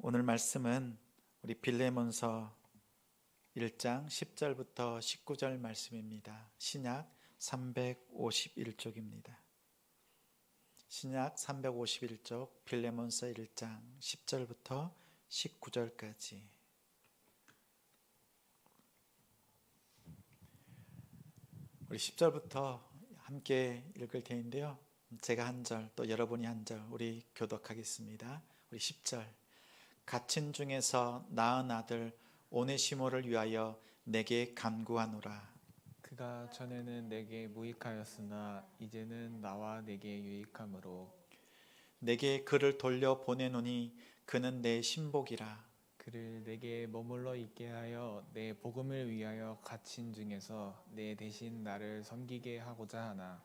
오늘 말씀은 우리 빌레몬서 1장 10절부터 19절 말씀입니다. 신약 351쪽입니다. 신약 351쪽 빌레몬서 1장 10절부터 19절까지. 우리 10절부터 함께 읽을 테인데요. 제가 한 절, 또 여러분이 한 절 우리 교독하겠습니다. 우리 10절. 갇힌 중에서 낳은 아들 오네시모를 위하여 내게 간구하노라. 그가 전에는 내게 무익하였으나 이제는 나와 내게 유익함으로 내게 그를 돌려 보내노니 그는 내 신복이라. 그를 내게 머물러 있게 하여 내 복음을 위하여 갇힌 중에서 내 대신 나를 섬기게 하고자 하나.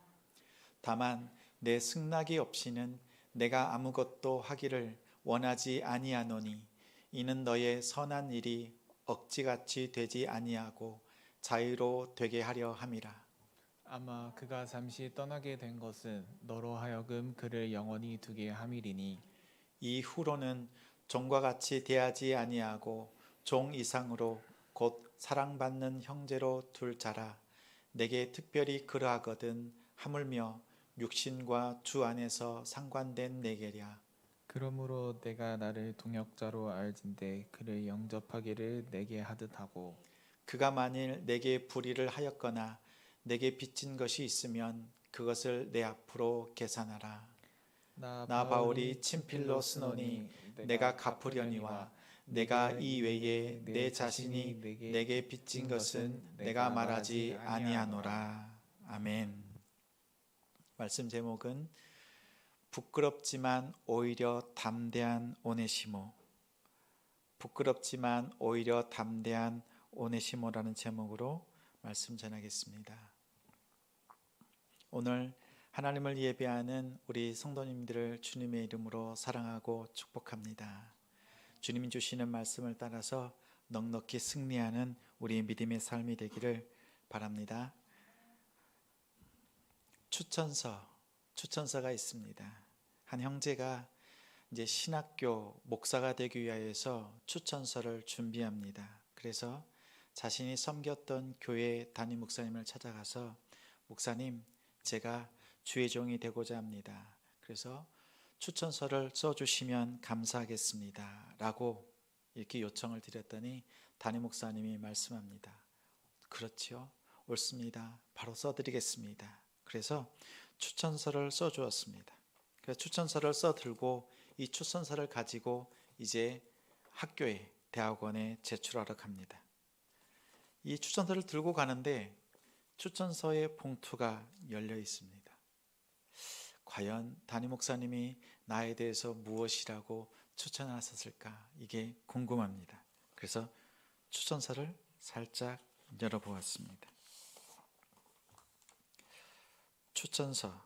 다만 내 승낙이 없이는 내가 아무것도 하기를 원하지 아니하노니 이는 너의 선한 일이 억지같이 되지 아니하고 자유로 되게 하려 함이라. 아마 그가 잠시 떠나게 된 것은 너로 하여금 그를 영원히 두게 함이리니 이후로는 종과 같이 대하지 아니하고 종 이상으로 곧 사랑받는 형제로 둘 자라. 내게 특별히 그러하거든 하물며 육신과 주 안에서 상관된 내게랴. 그러므로 내가 나를 동역자로 알진대 그를 영접하기를 내게 하듯 하고 그가 만일 내게 불의를 하였거나 내게 빚진 것이 있으면 그것을 내 앞으로 계산하라. 나 바울이 친필로 쓰노니 내가 갚으려니와 내가 이 외에 내 자신이 내게 빚진 것은 내가 말하지 아니하노라. 아멘. 말씀 제목은 부끄럽지만 오히려 담대한 오네시모. 부끄럽지만 오히려 담대한 오네시모라는 제목으로 말씀 전하겠습니다. 오늘 하나님을 예배하는 우리 성도님들을 주님의 이름으로 사랑하고 축복합니다. 주님이 주시는 말씀을 따라서 넉넉히 승리하는 우리 믿음의 삶이 되기를 바랍니다. 추천서가 있습니다. 한 형제가 이제 신학교 목사가 되기 위하여서 추천서를 준비합니다. 그래서 자신이 섬겼던 교회 담임 목사님을 찾아가서 목사님, 제가 주의 종이 되고자 합니다. 그래서 추천서를 써주시면 감사하겠습니다. 라고 이렇게 요청을 드렸더니 담임 목사님이 말씀합니다. 그렇지요? 옳습니다. 바로 써드리겠습니다. 그래서 추천서를 써주었습니다. 그래서 추천서를 써들고 이 추천서를 가지고 이제 학교에 대학원에 제출하러 갑니다. 이 추천서를 들고 가는데 추천서의 봉투가 열려 있습니다. 과연 담임 목사님이 나에 대해서 무엇이라고 추천하셨을까? 이게 궁금합니다. 그래서 추천서를 살짝 열어보았습니다. 추천서,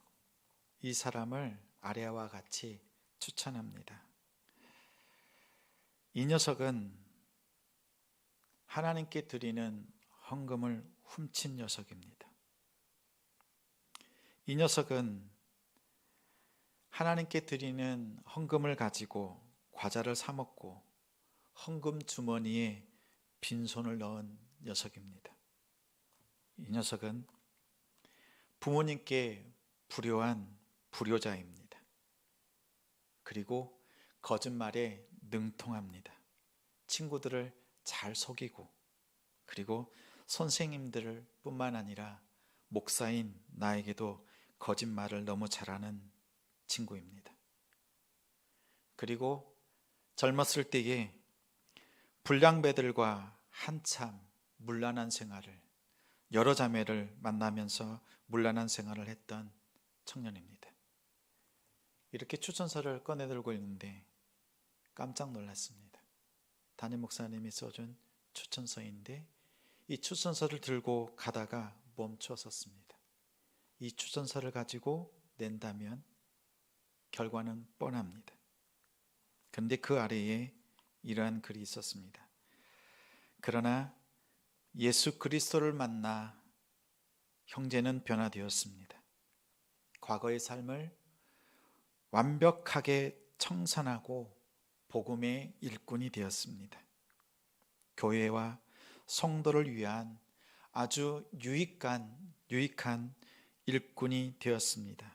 이 사람을 아래와 같이 추천합니다. 이 녀석은 하나님께 드리는 헌금을 훔친 녀석입니다. 이 녀석은 하나님께 드리는 헌금을 가지고 과자를 사 먹고 헌금 주머니에 빈손을 넣은 녀석입니다. 이 녀석은 부모님께 불효한 불효자입니다. 그리고 거짓말에 능통합니다. 친구들을 잘 속이고 그리고 선생님들을 뿐만 아니라 목사인 나에게도 거짓말을 너무 잘하는 친구입니다. 그리고 젊었을 때에 불량배들과 한참 문란한 생활을, 여러 자매를 만나면서 문란한 생활을 했던 청년입니다. 이렇게 추천서를 꺼내들고 있는데 깜짝 놀랐습니다. 담임 목사님이 써준 추천서인데 이 추천서를 들고 가다가 멈추었습니다. 이 추천서를 가지고 낸다면 결과는 뻔합니다. 그런데 그 아래에 이러한 글이 있었습니다. 그러나 예수 그리스도를 만나 형제는 변화되었습니다. 과거의 삶을 완벽하게 청산하고 복음의 일꾼이 되었습니다. 교회와 성도를 위한 아주 유익한 일꾼이 되었습니다.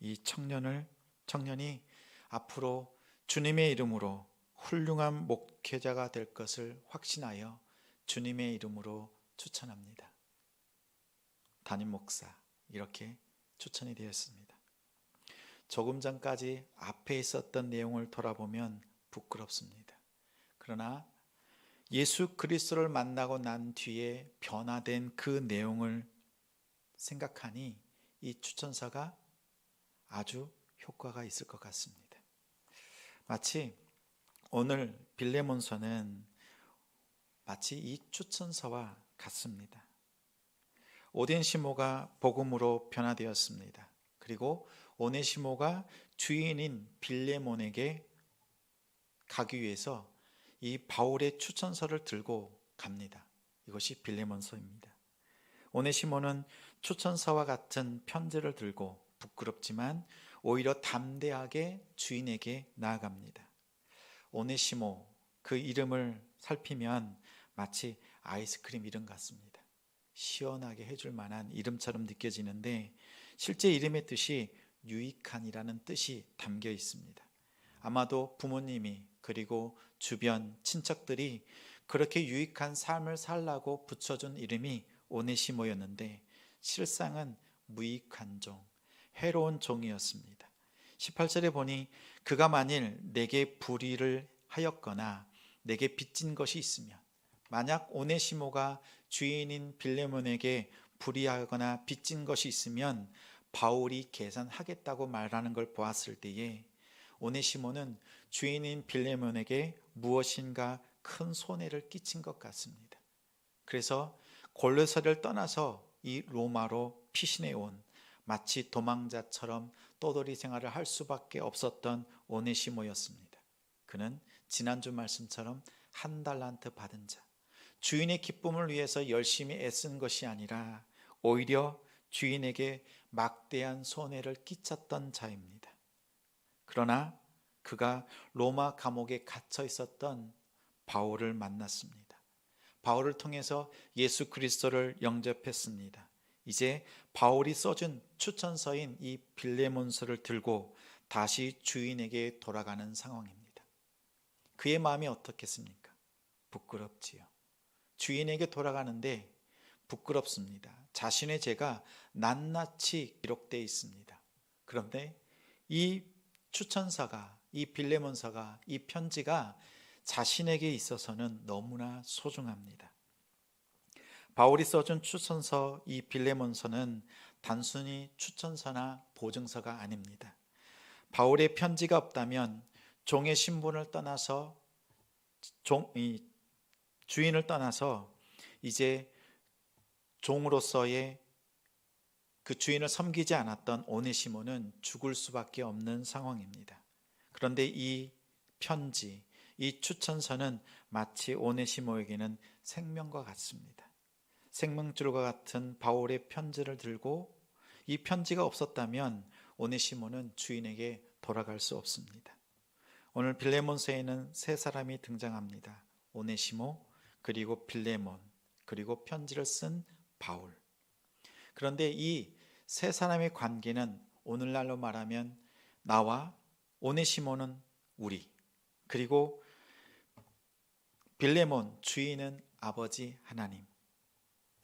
이 청년이 앞으로 주님의 이름으로 훌륭한 목회자가 될 것을 확신하여 주님의 이름으로 추천합니다. 담임 목사 이렇게 추천이 되었습니다. 조금 전까지 앞에 있었던 내용을 돌아보면 부끄럽습니다. 그러나 예수 그리스도를 만나고 난 뒤에 변화된 그 내용을 생각하니 이 추천서가 아주 효과가 있을 것 같습니다. 마치 오늘 빌레몬서는 마치 이 추천서와 같습니다. 오네시모가 복음으로 변화되었습니다. 그리고 오네시모가 주인인 빌레몬에게 가기 위해서 이 바울의 추천서를 들고 갑니다. 이것이 빌레몬서입니다. 오네시모는 추천서와 같은 편지를 들고 부끄럽지만 오히려 담대하게 주인에게 나아갑니다. 오네시모, 그 이름을 살피면 마치 아이스크림 이름 같습니다. 시원하게 해줄 만한 이름처럼 느껴지는데 실제 이름의 뜻이 유익한이라는 뜻이 담겨 있습니다. 아마도 부모님이 그리고 주변 친척들이 그렇게 유익한 삶을 살라고 붙여준 이름이 오네시모였는데 실상은 무익한 종, 해로운 종이었습니다. 18절에 보니 그가 만일 내게 불의를 하였거나 내게 빚진 것이 있으면, 만약 오네시모가 주인인 빌레몬에게 불의하거나 빚진 것이 있으면 바울이 계산하겠다고 말하는 걸 보았을 때에 오네시모는 주인인 빌레몬에게 무엇인가 큰 손해를 끼친 것 같습니다. 그래서 골로새를 떠나서 이 로마로 피신해 온 마치 도망자처럼 떠돌이 생활을 할 수밖에 없었던 오네시모였습니다. 그는 지난주 말씀처럼 한 달란트 받은 자, 주인의 기쁨을 위해서 열심히 애쓴 것이 아니라 오히려 주인에게 막대한 손해를 끼쳤던 자입니다. 그러나 그가 로마 감옥에 갇혀 있었던 바울을 만났습니다. 바울을 통해서 예수 그리스도를 영접했습니다. 이제 바울이 써준 추천서인 이 빌레몬서를 들고 다시 주인에게 돌아가는 상황입니다. 그의 마음이 어떻겠습니까? 부끄럽지요. 주인에게 돌아가는데 부끄럽습니다. 자신의 죄가 낱낱이 기록되어 있습니다. 그런데 이 추천서가, 이 빌레몬서가, 이 편지가 자신에게 있어서는 너무나 소중합니다. 바울이 써준 추천서 이 빌레몬서는 단순히 추천서나 보증서가 아닙니다. 바울의 편지가 없다면 종의 신분을 떠나서 주인을 떠나서 이제 종으로서의 그 주인을 섬기지 않았던 오네시모는 죽을 수밖에 없는 상황입니다. 그런데 이 편지, 이 추천서는 마치 오네시모에게는 생명과 같습니다. 생명줄과 같은 바울의 편지를 들고 이 편지가 없었다면 오네시모는 주인에게 돌아갈 수 없습니다. 오늘 빌레몬서에는 세 사람이 등장합니다. 오네시모, 그리고 빌레몬, 그리고 편지를 쓴 바울. 그런데 이 세 사람의 관계는 오늘날로 말하면 나와 오네시모는 우리, 그리고 빌레몬 주인은 아버지 하나님,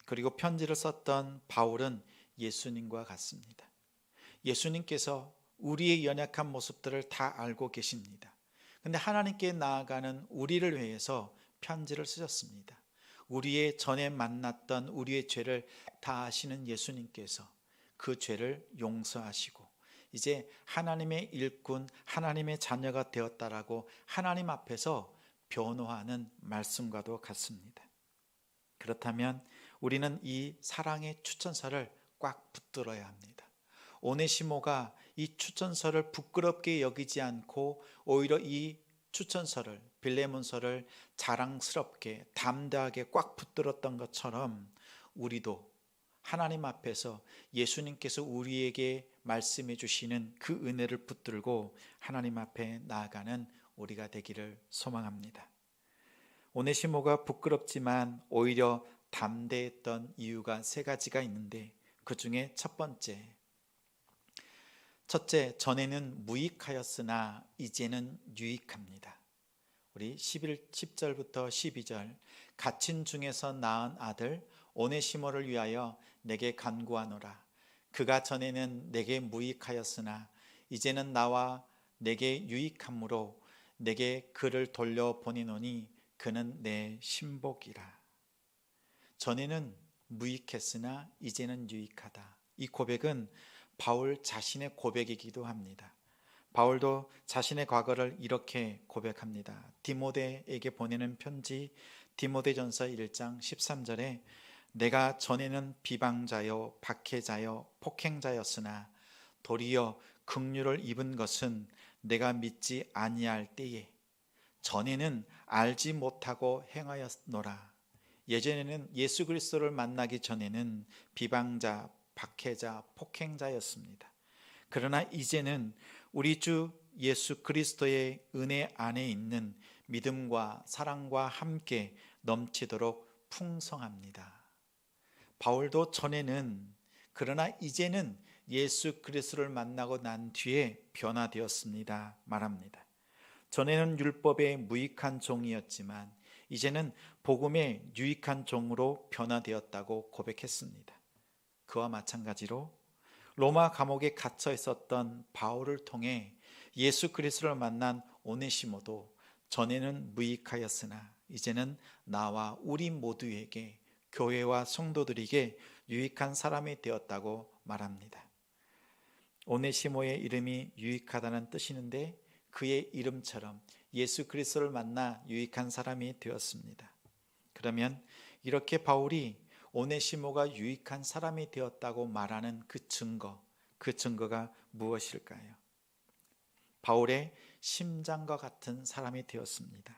그리고 편지를 썼던 바울은 예수님과 같습니다. 예수님께서 우리의 연약한 모습들을 다 알고 계십니다. 그런데 하나님께 나아가는 우리를 위해서 편지를 쓰셨습니다. 우리의 전에 만났던 우리의 죄를 다 아시는 예수님께서 그 죄를 용서하시고 이제 하나님의 일꾼, 하나님의 자녀가 되었다라고 하나님 앞에서 변호하는 말씀과도 같습니다. 그렇다면 우리는 이 사랑의 추천서를 꽉 붙들어야 합니다. 오네시모가 이 추천서를 부끄럽게 여기지 않고 오히려 이 추천서를, 빌레몬서를 자랑스럽게 담대하게 꽉 붙들었던 것처럼 우리도 하나님 앞에서 예수님께서 우리에게 말씀해 주시는 그 은혜를 붙들고 하나님 앞에 나아가는 우리가 되기를 소망합니다. 오네시모가 부끄럽지만 오히려 담대했던 이유가 세 가지가 있는데 그 중에 첫째, 전에는 무익하였으나 이제는 유익합니다. 우리 10절부터 12절, 갇힌 중에서 낳은 아들 오네시모를 위하여 내게 간구하노라. 그가 전에는 내게 무익하였으나 이제는 나와 내게 유익함으로 내게 그를 돌려보내노니 그는 내 신복이라. 전에는 무익했으나 이제는 유익하다. 이 고백은 바울 자신의 고백이기도 합니다. 바울도 자신의 과거를 이렇게 고백합니다. 디모데에게 보내는 편지 디모데전서 1장 13절에 내가 전에는 비방자요 박해자요 폭행자였으나 도리어 긍휼을 입은 것은 내가 믿지 아니할 때에 전에는 알지 못하고 행하였노라. 예전에는 예수 그리스도를 만나기 전에는 비방자, 박해자, 폭행자였습니다. 그러나 이제는 우리 주 예수 그리스도의 은혜 안에 있는 믿음과 사랑과 함께 넘치도록 풍성합니다. 바울도 전에는, 그러나 이제는 예수 그리스도를 만나고 난 뒤에 변화되었습니다 말합니다. 전에는 율법의 무익한 종이었지만 이제는 복음의 유익한 종으로 변화되었다고 고백했습니다. 그와 마찬가지로 로마 감옥에 갇혀 있었던 바울을 통해 예수 그리스도를 만난 오네시모도 전에는 무익하였으나 이제는 나와 우리 모두에게, 교회와 성도들에게 유익한 사람이 되었다고 말합니다. 오네시모의 이름이 유익하다는 뜻이는데 그의 이름처럼 예수 그리스도를 만나 유익한 사람이 되었습니다. 그러면 이렇게 바울이 오네시모가 유익한 사람이 되었다고 말하는 그 증거가 무엇일까요? 바울의 심장과 같은 사람이 되었습니다.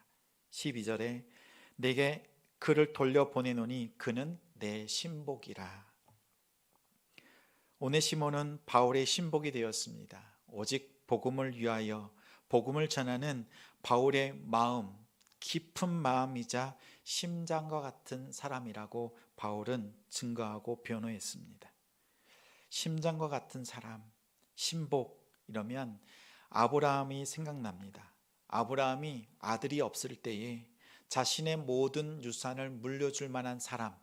12절에 내게 그를 돌려보내노니 그는 내 신복이라. 오네시모는 바울의 신복이 되었습니다. 오직 복음을 위하여 복음을 전하는 바울의 마음, 깊은 마음이자 심장과 같은 사람이라고 바울은 증거하고 변호했습니다. 심장과 같은 사람, 신복 이러면 아브라함이 생각납니다. 아브라함이 아들이 없을 때에 자신의 모든 유산을 물려줄 만한 사람,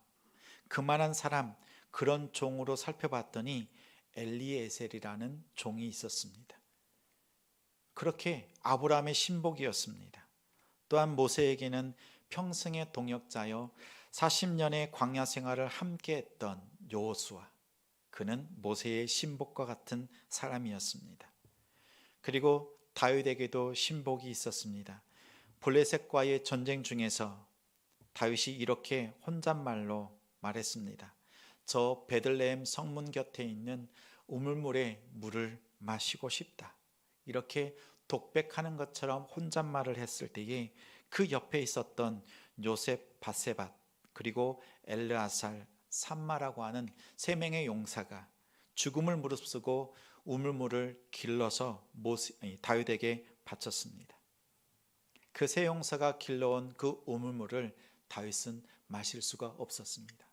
그만한 사람, 그런 종으로 살펴봤더니 엘리에셀이라는 종이 있었습니다. 그렇게 아브라함의 신복이었습니다. 또한 모세에게는 평생의 동역자여 40년의 광야 생활을 함께했던 여호수아, 그는 모세의 신복과 같은 사람이었습니다. 그리고 다윗에게도 신복이 있었습니다. 블레셋과의 전쟁 중에서 다윗이 이렇게 혼잣말로 말했습니다. 저 베들레헴 성문 곁에 있는 우물물의 물을 마시고 싶다. 이렇게 독백하는 것처럼 혼잣말을 했을 때에 그 옆에 있었던 요셉 바세밧 그리고 엘르아살 삼마라고 하는 세 명의 용사가 죽음을 무릅쓰고 우물물을 길러서 다윗에게 바쳤습니다. 그 세 용사가 길러온 그 우물물을 다윗은 마실 수가 없었습니다.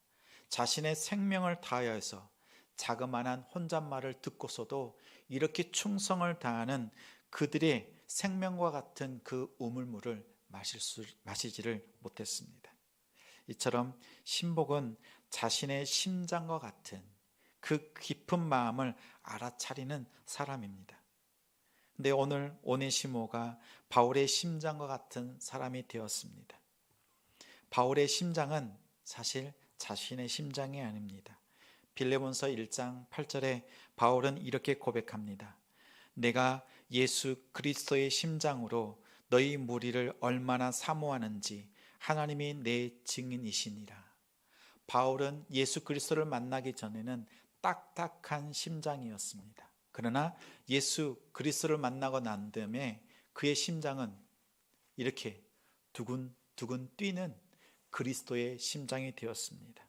자신의 생명을 다하여서 자그마한 혼잣말을 듣고서도 이렇게 충성을 다하는 그들의 생명과 같은 그 우물물을 마시지를 못했습니다. 이처럼 신복은 자신의 심장과 같은 그 깊은 마음을 알아차리는 사람입니다. 근데 오늘 오네시모가 바울의 심장과 같은 사람이 되었습니다. 바울의 심장은 사실 자신의 심장이 아닙니다. 빌레몬서 1장 8절에 바울은 이렇게 고백합니다. 내가 예수 그리스도의 심장으로 너희 무리를 얼마나 사모하는지 하나님이 내 증인이시니라. 바울은 예수 그리스도를 만나기 전에는 딱딱한 심장이었습니다. 그러나 예수 그리스도를 만나고 난 다음에 그의 심장은 이렇게 두근두근 뛰는 그리스도의 심장이 되었습니다.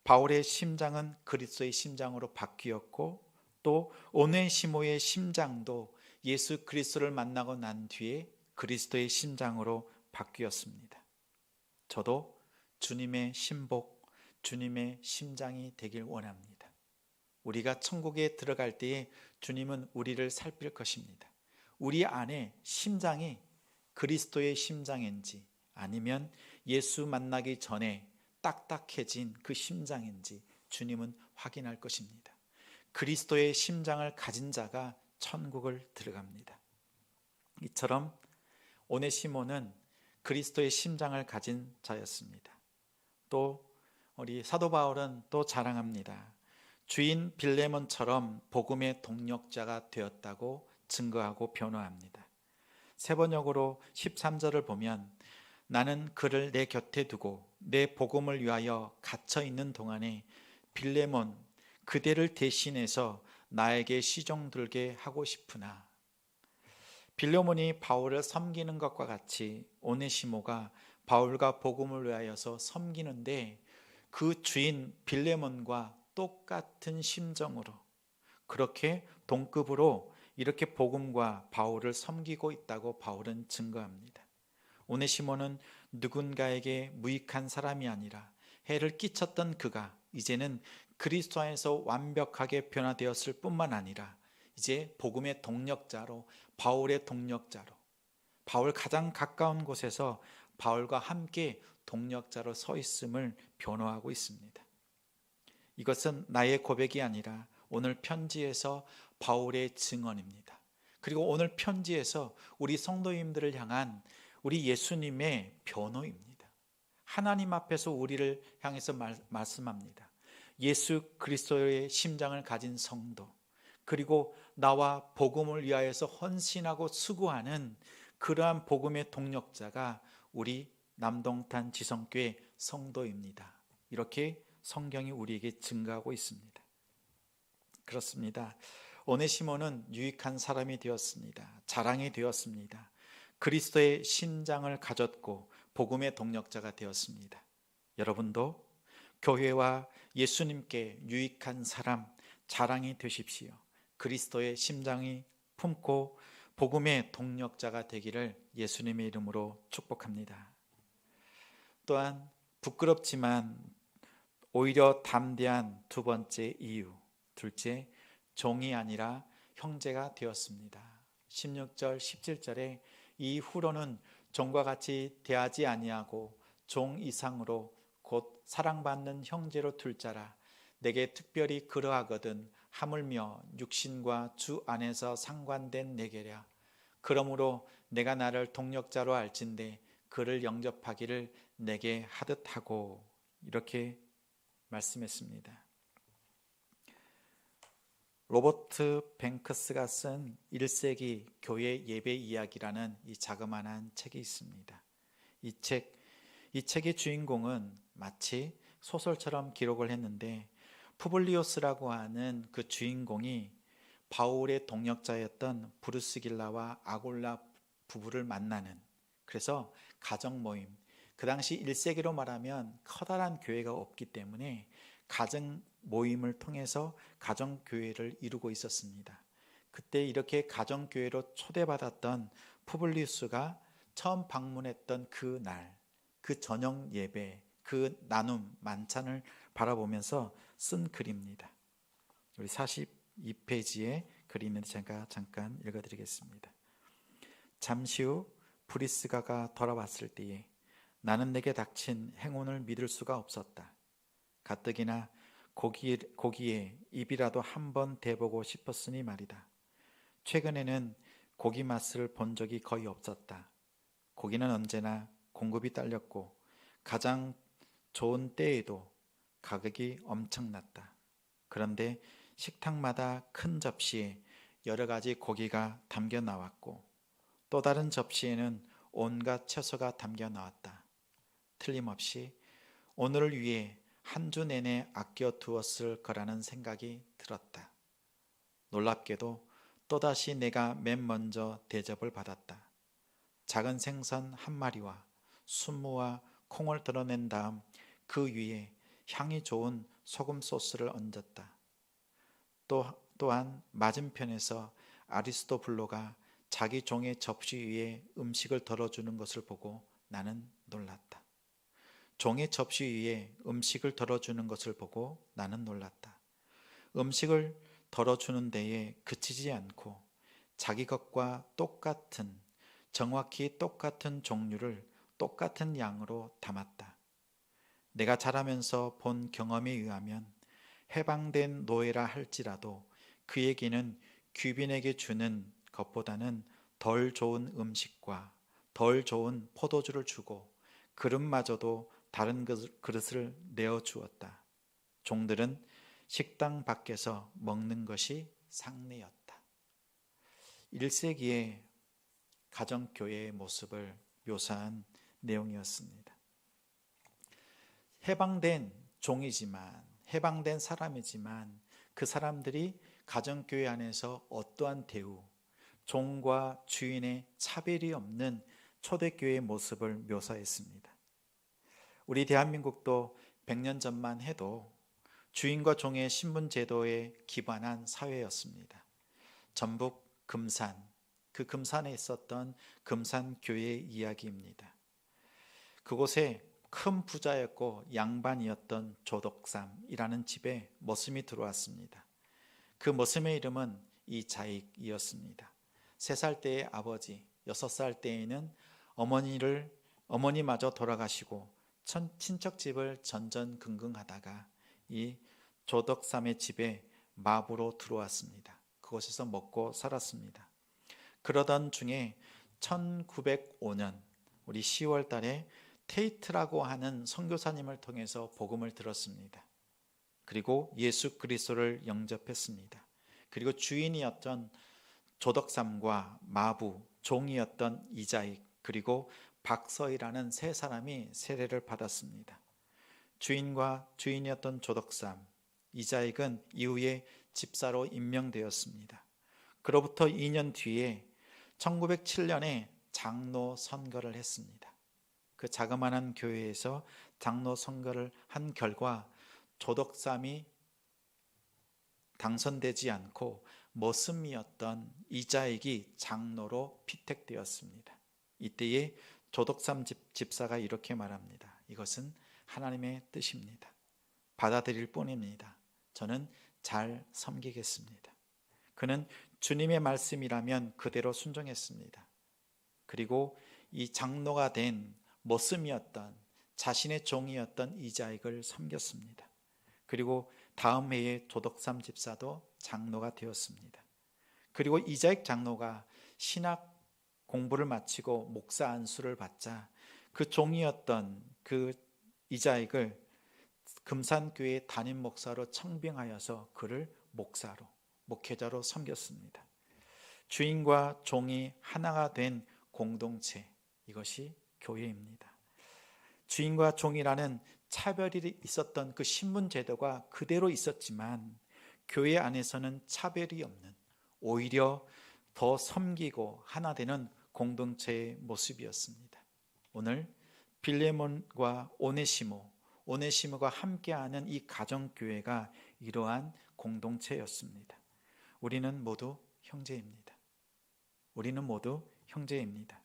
바울의 심장은 그리스도의 심장으로 바뀌었고 또 오네시모의 심장도 예수 그리스도를 만나고 난 뒤에 그리스도의 심장으로 바뀌었습니다. 저도 주님의 신복, 주님의 심장이 되길 원합니다. 우리가 천국에 들어갈 때에 주님은 우리를 살필 것입니다. 우리 안에 심장이 그리스도의 심장인지 아니면 예수 만나기 전에 딱딱해진 그 심장인지 주님은 확인할 것입니다. 그리스도의 심장을 가진 자가 천국을 들어갑니다. 이처럼 오네시모는 그리스도의 심장을 가진 자였습니다. 또 우리 사도 바울은 또 자랑합니다. 주인 빌레몬처럼 복음의 동력자가 되었다고 증거하고 변호합니다. 세번역으로 13절을 보면 나는 그를 내 곁에 두고 내 복음을 위하여 갇혀 있는 동안에 빌레몬 그대를 대신해서 나에게 시종 들게 하고 싶으나, 빌레몬이 바울을 섬기는 것과 같이 오네시모가 바울과 복음을 위하여서 섬기는데 그 주인 빌레몬과 똑같은 심정으로 그렇게 동급으로 이렇게 복음과 바울을 섬기고 있다고 바울은 증거합니다. 오네시모는 누군가에게 무익한 사람이 아니라 해를 끼쳤던 그가 이제는 그리스도 안에서 완벽하게 변화되었을 뿐만 아니라 이제 복음의 동력자로, 바울의 동력자로, 바울 가장 가까운 곳에서 바울과 함께 동력자로 서 있음을 변호하고 있습니다. 이것은 나의 고백이 아니라 오늘 편지에서 바울의 증언입니다. 그리고 오늘 편지에서 우리 성도님들을 향한 우리 예수님의 변호입니다. 하나님 앞에서 우리를 향해서 말씀합니다. 예수 그리스도의 심장을 가진 성도, 그리고 나와 복음을 위하여서 헌신하고 수고하는 그러한 복음의 동력자가 우리 남동탄 지성교회 성도입니다. 이렇게 성경이 우리에게 증거하고 있습니다. 그렇습니다. 오네시모는 유익한 사람이 되었습니다. 자랑이 되었습니다. 그리스도의 심장을 가졌고 복음의 동력자가 되었습니다. 여러분도 교회와 예수님께 유익한 사람, 자랑이 되십시오. 그리스도의 심장이 품고 복음의 동력자가 되기를 예수님의 이름으로 축복합니다. 또한 부끄럽지만 오히려 담대한 두 번째 이유, 둘째, 종이 아니라 형제가 되었습니다. 16절 17절에 이후로는 종과 같이 대하지 아니하고 종 이상으로 곧 사랑받는 형제로 둘 자라. 내게 특별히 그러하거든 하물며 육신과 주 안에서 상관된 내게랴. 그러므로 내가 나를 동력자로 알진대 그를 영접하기를 내게 하듯 하고, 이렇게 말씀했습니다. 로버트 뱅크스가 쓴 1세기 교회 예배 이야기라는 이 자그마한 책이 있습니다. 이 책의 주인공은 마치 소설처럼 기록을 했는데 푸블리오스라고 하는 그 주인공이 바울의 동력자였던 브루스길라와 아골라 부부를 만나는, 그래서 가정 모임, 그 당시 1세기로 말하면 커다란 교회가 없기 때문에 가정 모임을 통해서 가정교회를 이루고 있었습니다. 그때 이렇게 가정교회로 초대받았던 푸블리우스가 처음 방문했던 그 날, 그 저녁 예배, 그 나눔 만찬을 바라보면서 쓴 글입니다. 우리 42페이지에 글이 있는데 제가 잠깐 읽어드리겠습니다. 잠시 후 브리스가가 돌아왔을 때에 나는 내게 닥친 행운을 믿을 수가 없었다. 가뜩이나 고기에 입이라도 한번 대보고 싶었으니 말이다. 최근에는 고기 맛을 본 적이 거의 없었다. 고기는 언제나 공급이 딸렸고 가장 좋은 때에도 가격이 엄청났다. 그런데 식탁마다 큰 접시에 여러 가지 고기가 담겨 나왔고 또 다른 접시에는 온갖 채소가 담겨 나왔다. 틀림없이 오늘을 위해 한 주 내내 아껴 두었을 거라는 생각이 들었다. 놀랍게도 또다시 내가 맨 먼저 대접을 받았다. 작은 생선 한 마리와 순무와 콩을 드러낸 다음 그 위에 향이 좋은 소금 소스를 얹었다. 또한 맞은편에서 아리스토블로가 자기 종의 접시 위에 음식을 덜어주는 것을 보고 나는 놀랐다. 종의 접시 위에 음식을 덜어주는 것을 보고 나는 놀랐다. 음식을 덜어주는 데에 그치지 않고 자기 것과 똑같은, 정확히 똑같은 종류를 똑같은 양으로 담았다. 내가 자라면서 본 경험에 의하면 해방된 노예라 할지라도 그에게는 귀빈에게 주는 것보다는 덜 좋은 음식과 덜 좋은 포도주를 주고 그릇마저도 다른 그릇을 내어 주었다. 종들은 식당 밖에서 먹는 것이 상례였다. 1세기의 가정교회의 모습을 묘사한 내용이었습니다. 해방된 종이지만, 해방된 사람이지만 그 사람들이 가정교회 안에서 어떠한 대우, 종과 주인의 차별이 없는 초대교회의 모습을 묘사했습니다. 우리 대한민국도 100년 전만 해도 주인과 종의 신분제도에 기반한 사회였습니다. 전북 금산, 그 금산에 있었던 금산교회의 이야기입니다. 그곳에 큰 부자였고 양반이었던 조덕삼이라는 집에 머슴이 들어왔습니다. 그 머슴의 이름은 이자익이었습니다. 3살 때의 아버지, 6살 때에는 어머니마저 돌아가시고 친척집을 전전긍긍하다가 이 조덕삼의 집에 마부로 들어왔습니다. 그곳에서 먹고 살았습니다. 그러던 중에 1905년 우리 10월 달에 테이트라고 하는 선교사님을 통해서 복음을 들었습니다. 그리고 예수 그리스도를 영접했습니다. 그리고 주인이었던 조덕삼과 마부, 종이었던 이자익, 그리고 박서희라는 3사람이 세례를 받았습니다. 주인이었던 조덕삼, 이자익은 이후에 집사로 임명되었습니다. 그로부터 2년 뒤에 1907년에 장로 선거를 했습니다. 그 자그마한 교회에서 장로 선거를 한 결과 조덕삼이 당선되지 않고 머슴이었던 이자익이 장로로 피택되었습니다. 이때에 조덕삼 집사가 이렇게 말합니다. 이것은 하나님의 뜻입니다. 받아들일 뿐입니다. 저는 잘 섬기겠습니다. 그는 주님의 말씀이라면 그대로 순종했습니다. 그리고 이 장로가 된 머슴이었던 자신의 종이었던 이자익을 섬겼습니다. 그리고 다음 해에 조덕삼 집사도 장로가 되었습니다. 그리고 이자익 장로가 신학 공부를 마치고 목사 안수를 받자 그 종이었던 그 이자익을 금산교회 담임 목사로 청빙하여서 그를 목사로, 목회자로 섬겼습니다. 주인과 종이 하나가 된 공동체, 이것이 교회입니다. 주인과 종이라는 차별이 있었던 그 신분제도가 그대로 있었지만 교회 안에서는 차별이 없는, 오히려 더 섬기고 하나 되는 공동체의 모습이었습니다. 오늘 빌레몬과 오네시모가 함께하는 이 가정교회가 이러한 공동체였습니다. 우리는 모두 형제입니다. 우리는 모두 형제입니다.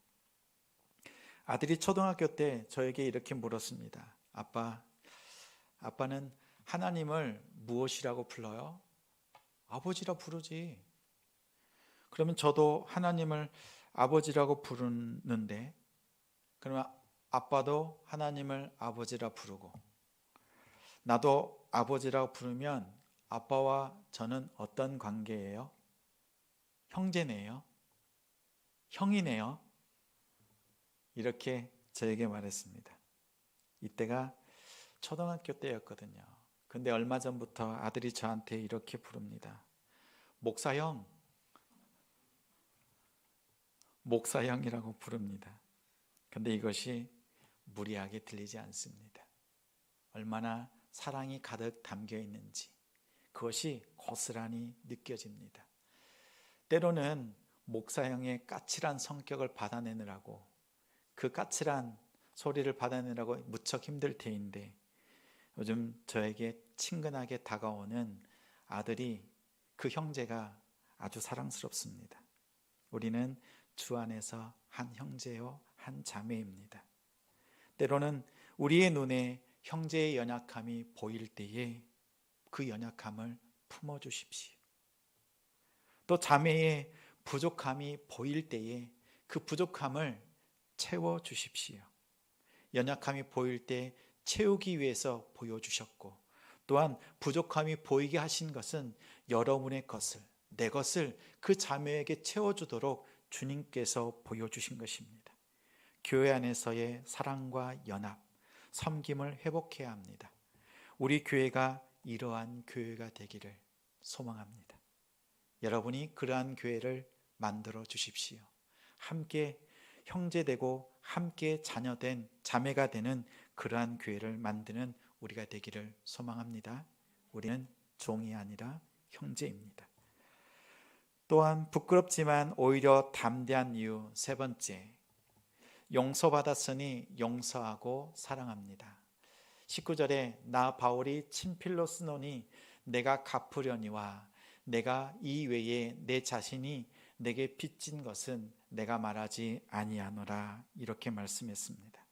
아들이 초등학교 때 저에게 이렇게 물었습니다. 아빠는 하나님을 무엇이라고 불러요? 아버지라 부르지. 그러면 저도 하나님을 아버지라고 부르는데, 그러면 아빠도 하나님을 아버지라 부르고, 나도 아버지라고 부르면 아빠와 저는 어떤 관계예요? 형제네요. 형이네요. 이렇게 저에게 말했습니다. 이때가 초등학교 때였거든요. 근데 얼마 전부터 아들이 저한테 이렇게 부릅니다. 목사형이라고 부릅니다. 근데 이것이 무리하게 들리지 않습니다. 얼마나 사랑이 가득 담겨 있는지 그것이 고스란히 느껴집니다. 때로는 목사형의 까칠한 성격을 받아내느라고, 그 까칠한 소리를 받아내느라고 무척 힘들 테인데, 요즘 저에게 친근하게 다가오는 아들이 그 형제가 아주 사랑스럽습니다. 우리는 주 안에서 한 형제요 한 자매입니다. 때로는 우리의 눈에 형제의 연약함이 보일 때에 그 연약함을 품어주십시오. 또 자매의 부족함이 보일 때에 그 부족함을 채워주십시오. 연약함이 보일 때 채우기 위해서 보여주셨고, 또한 부족함이 보이게 하신 것은 여러분의 것을, 내 것을 그 자매에게 채워주도록 주님께서 보여주신 것입니다. 교회 안에서의 사랑과 연합, 섬김을 회복해야 합니다. 우리 교회가 이러한 교회가 되기를 소망합니다. 여러분이 그러한 교회를 만들어 주십시오. 함께 형제되고 함께 자녀된 자매가 되는 그러한 교회를 만드는 우리가 되기를 소망합니다. 우리는 종이 아니라 형제입니다. 또한 부끄럽지만 오히려 담대한 이유 세 번째, 용서받았으니 용서하고 사랑합니다. 19절에 나 바울이 친필로 쓰노니 내가 갚으려니와 내가 이 외에 내 자신이 내게 빚진 것은 내가 말하지 아니하노라, 이렇게 말씀했습니다.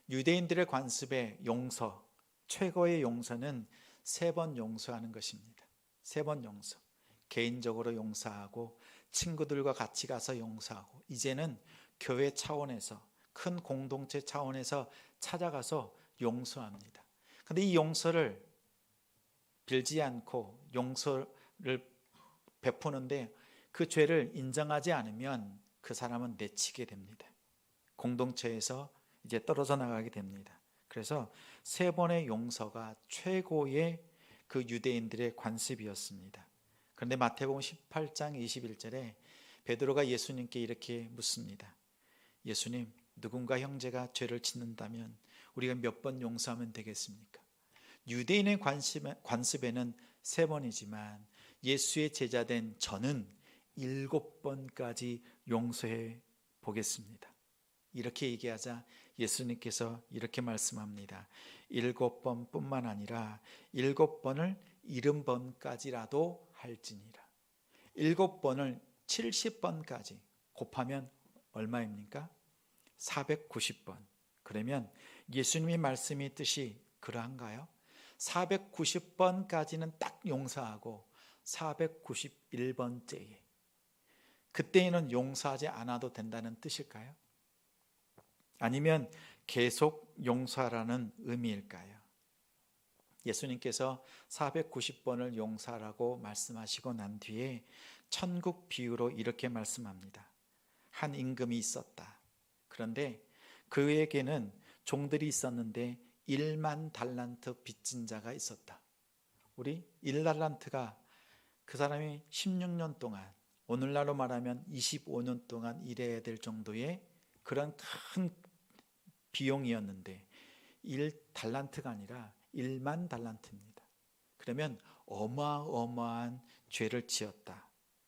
유대인들의 관습의 용서, 최고의 용서는 3번 용서하는 것입니다. 3번 용서. 개인적으로 용서하고 친구들과 같이 가서 용서하고, 이제는 교회 차원에서 큰 공동체 차원에서 찾아가서 용서합니다. 그런데 이 용서를 빌지 않고 용서를 베푸는데 그 죄를 인정하지 않으면 그 사람은 내치게 됩니다. 공동체에서 이제 떨어져 나가게 됩니다. 그래서 3번의 용서가 최고의 그 유대인들의 관습이었습니다. 그런데 마태복음 18장 21절에 베드로가 예수님께 이렇게 묻습니다. 예수님, 누군가 형제가 죄를 짓는다면 우리가 몇 번 용서하면 되겠습니까? 유대인의 관습에는 3번이지만 예수의 제자된 저는 7번까지 용서해 보겠습니다. 이렇게 얘기하자 예수님께서 이렇게 말씀합니다. 7번 뿐만 아니라 7번을 70번까지라도 할지니라. 7번을 70번까지 곱하면 얼마입니까? 490번. 그러면 예수님의 말씀의 뜻이 그러한가요? 490번까지는 딱 용서하고 491번째에 그때에는 용서하지 않아도 된다는 뜻일까요? 아니면 계속 용서하라는 의미일까요? 예수님께서 490번을 용서하라고 말씀하시고 난 뒤에 천국 비유로 이렇게 말씀합니다. 한 임금이 있었다. 그런데 그에게는 종들이 있었는데 1만 달란트 빚진 자가 있었다. 우리 1달란트가 그 사람이 16년 동안, 오늘날로 말하면 25년 동안 일해야 될 정도의 그런 큰 비용이었는데 1달란트가 아니라 1만 달란트입니다. 그러면 어마어마한 죄를 지었다.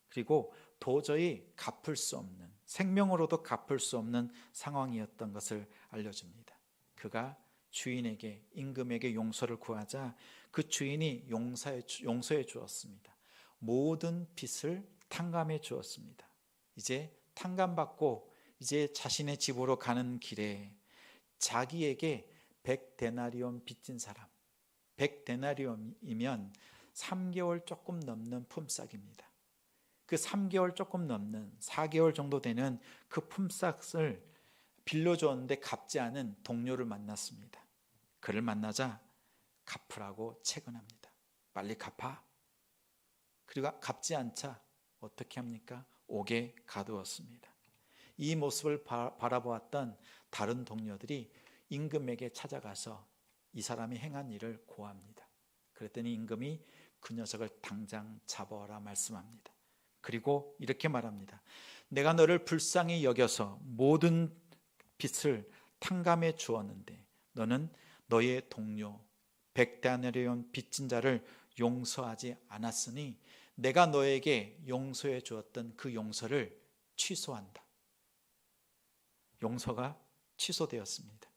그리고 도저히 갚을 수 없는, 생명으로도 갚을 수 없는 상황이었던 것을 알려줍니다. 그가 주인에게, 임금에게 용서를 구하자 그 주인이 용서해 주었습니다. 모든 빚을 탕감해 주었습니다. 이제 탕감받고 이제 자신의 집으로 가는 길에 자기에게 100데나리온 빚진 사람, 100데나리온이면 3개월 조금 넘는 품삯입니다. 그 3개월 조금 넘는 4개월 정도 되는 그 품삯을 빌려줬는데 갚지 않은 동료를 만났습니다. 그를 만나자 갚으라고 채권합니다. 빨리 갚아. 그리고 갚지 않자 어떻게 합니까? 옥에 가두었습니다. 이 모습을 바라보았던 다른 동료들이 임금에게 찾아가서 이 사람이 행한 일을 고합니다. 그랬더니 임금이 그 녀석을 당장 잡아오라 말씀합니다. 그리고 이렇게 말합니다. 내가 너를 불쌍히 여겨서 모든 빚을 탕감해 주었는데 너는 너의 동료 100데나리온 빚진 자를 용서하지 않았으니 내가 너에게 용서해 주었던 그 용서를 취소한다. 용서가 취소되었습니다.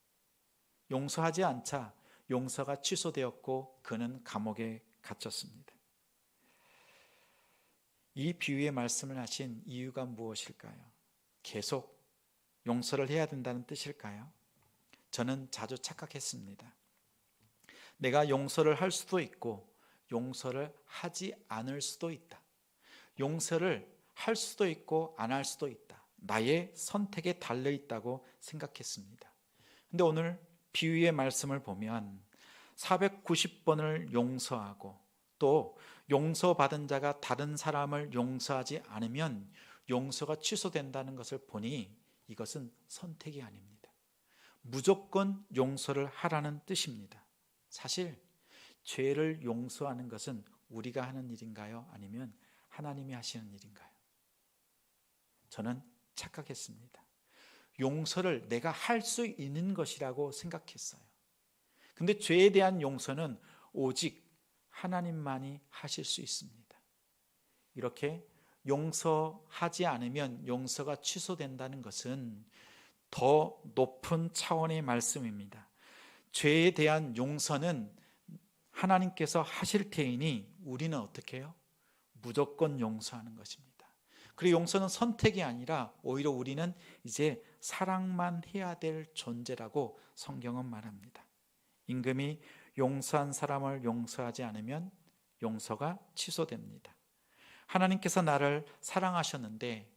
용서하지 않자 용서가 취소되었고 그는 감옥에 갇혔습니다. 이 비유의 말씀을 하신 이유가 무엇일까요? 계속 용서를 해야 된다는 뜻일까요? 저는 자주 착각했습니다. 내가 용서를 할 수도 있고 용서를 하지 않을 수도 있다. 용서를 할 수도 있고 안 할 수도 있다. 나의 선택에 달려 있다고 생각했습니다. 근데 오늘 비유의 말씀을 보면 490번을 용서하고 또 용서받은 자가 다른 사람을 용서하지 않으면 용서가 취소된다는 것을 보니 이것은 선택이 아닙니다. 무조건 용서를 하라는 뜻입니다. 사실 죄를 용서하는 것은 우리가 하는 일인가요? 아니면 하나님이 하시는 일인가요? 저는 착각했습니다. 용서를 내가 할 수 있는 것이라고 생각했어요. 근데 죄에 대한 용서는 오직 하나님만이 하실 수 있습니다. 이렇게 용서하지 않으면 용서가 취소된다는 것은 더 높은 차원의 말씀입니다. 죄에 대한 용서는 하나님께서 하실 테이니 우리는 어떻게 해요? 무조건 용서하는 것입니다. 그리고 용서는 선택이 아니라 오히려 우리는 이제 사랑만 해야 될 존재라고 성경은 말합니다. 임금이 용서한 사람을 용서하지 않으면 용서가 취소됩니다. 하나님께서 나를 사랑하셨는데,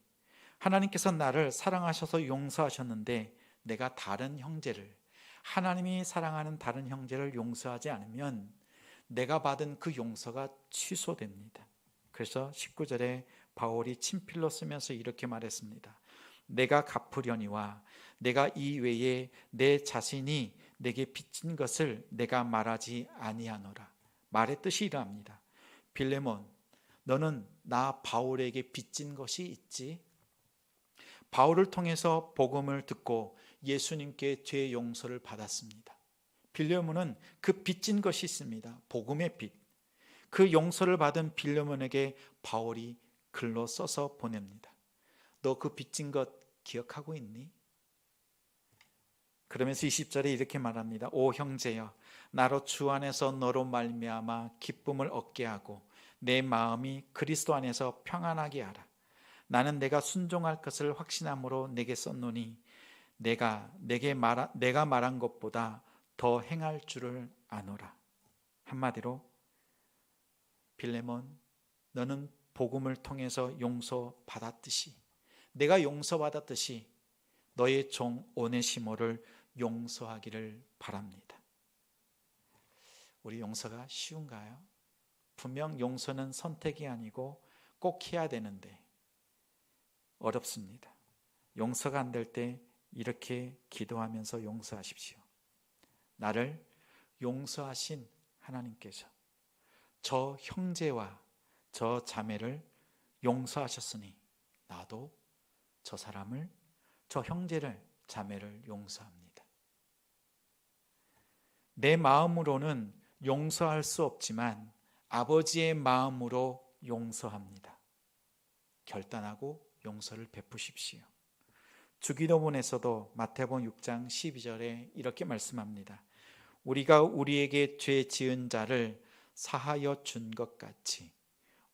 하나님께서 나를 사랑하셔서 용서하셨는데 내가 다른 형제를, 하나님이 사랑하는 다른 형제를 용서하지 않으면 내가 받은 그 용서가 취소됩니다. 그래서 19절에 바울이 친필로 쓰면서 이렇게 말했습니다. 내가 갚으려니와 내가 이 외에 내 자신이 내게 빚진 것을 내가 말하지 아니하노라. 말의 뜻이 이러합니다. 빌레몬, 너는 나 바울에게 빚진 것이 있지? 바울을 통해서 복음을 듣고 예수님께 죄 용서를 받았습니다. 빌레몬은 그 빚진 것이 있습니다. 복음의 빚. 그 용서를 받은 빌레몬에게 바울이 글로 써서 보냅니다. 너 그 빚진 것 기억하고 있니? 그러면서 20절에 이렇게 말합니다. 오 형제여, 나로 주 안에서 너로 말미암아 기쁨을 얻게 하고 내 마음이 그리스도 안에서 평안하게 하라. 나는 내가 순종할 것을 확신함으로 내게 썼노니 내가 말한 것보다 더 행할 줄을 아노라. 한마디로 빌레몬, 너는 복음을 통해서 용서받았듯이, 내가 용서받았듯이 너의 종 오네시모를 용서하기를 바랍니다. 우리 용서가 쉬운가요? 분명 용서는 선택이 아니고 꼭 해야 되는데 어렵습니다. 용서가 안 될 때 이렇게 기도하면서 용서하십시오. 나를 용서하신 하나님께서 저 형제와 저 자매를 용서하셨으니 나도 저 사람을, 저 형제를, 자매를 용서합니다. 내 마음으로는 용서할 수 없지만 아버지의 마음으로 용서합니다. 결단하고 용서를 베푸십시오. 주기도문에서도 마태복음 6장 12절에 이렇게 말씀합니다. 우리가 우리에게 죄 지은 자를 사하여 준 것 같이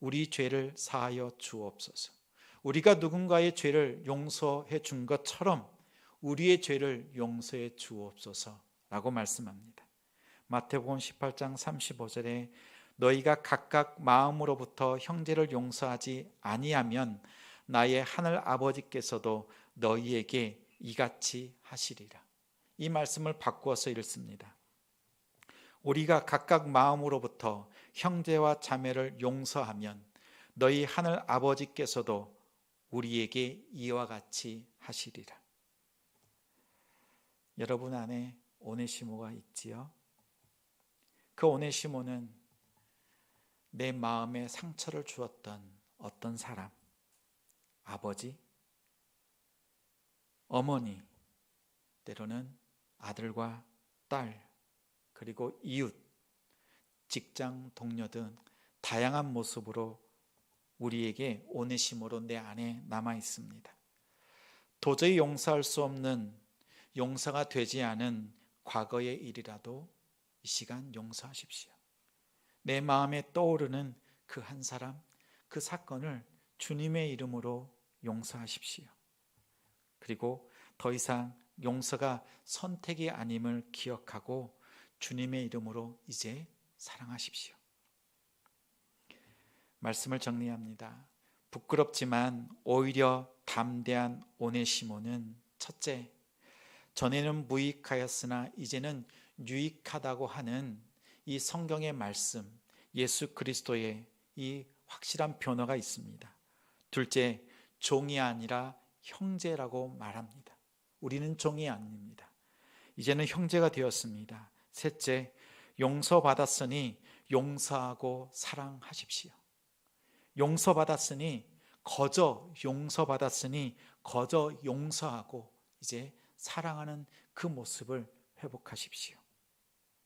우리 죄를 사하여 주옵소서. 우리가 누군가의 죄를 용서해 준 것처럼 우리의 죄를 용서해 주옵소서라고 말씀합니다. 마태복음 18장 35절에 너희가 각각 마음으로부터 형제를 용서하지 아니하면 나의 하늘 아버지께서도 너희에게 이같이 하시리라. 이 말씀을 바꾸어서 읽습니다. 우리가 각각 마음으로부터 형제와 자매를 용서하면 너희 하늘 아버지께서도 우리에게 이와 같이 하시리라. 여러분 안에 오네시모가 있지요? 그 오네시모는 내 마음에 상처를 주었던 어떤 사람, 아버지, 어머니, 때로는 아들과 딸, 그리고 이웃, 직장 동료 등 다양한 모습으로 우리에게 오네시모로 내 안에 남아 있습니다. 도저히 용서할 수 없는, 용서가 되지 않은 과거의 일이라도 이 시간 용서하십시오. 내 마음에 떠오르는 그 한 사람, 그 사건을 주님의 이름으로 용서하십시오. 그리고 더 이상 용서가 선택이 아님을 기억하고 주님의 이름으로 이제 사랑하십시오. 말씀을 정리합니다. 부끄럽지만 오히려 담대한 오네시모는 첫째, 전에는 무익하였으나 이제는 유익하다고 하는 이 성경의 말씀, 예수 그리스도의 이 확실한 변화가 있습니다. 둘째, 종이 아니라 형제라고 말합니다. 우리는 종이 아닙니다. 이제는 형제가 되었습니다. 셋째, 용서받았으니 용서하고 사랑하십시오. 용서받았으니 거저 용서하고 이제 사랑하는 그 모습을 회복하십시오.